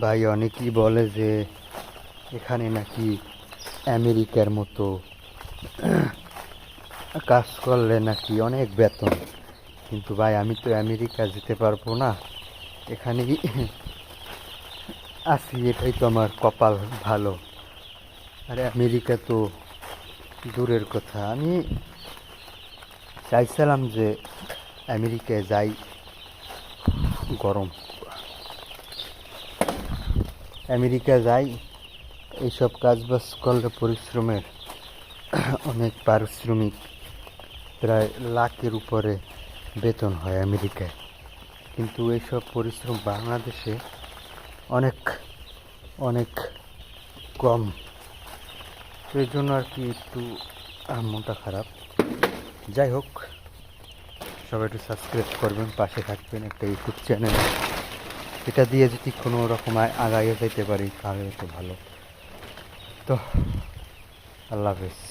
ভাই অনেকেই বলে যে এখানে নাকি আমেরিকার মতো কাজ করলে নাকি অনেক বেতন। কিন্তু ভাই আমি তো আমেরিকা যেতে পারবো না, এখানেই আছি, এটাই তো আমার কপাল ভালো। আরে আমেরিকা তো দূরের কথা। আমি চাইছিলাম যে আমেরিকায় যাই, গরম, আমেরিকা যাই, এইসব কাজ বাজ করলে পরিশ্রমের অনেক পারিশ্রমিক, প্রায় লাখের উপরে বেতন হয় আমেরিকায়। কিন্তু এইসব পরিশ্রম বাংলাদেশে অনেক অনেক কম। তো এই জন্য আর কি একটু মনটা খারাপ। যাই হোক, সবাই একটু সাবস্ক্রাইব করবেন, পাশে থাকবেন, একটা ইউটিউব চ্যানেল, এটা দিয়ে যদি কোনো রকম আগাইয়ে যেতে পারি তাহলে তো ভালো। তো আল্লাহ হাফেজ।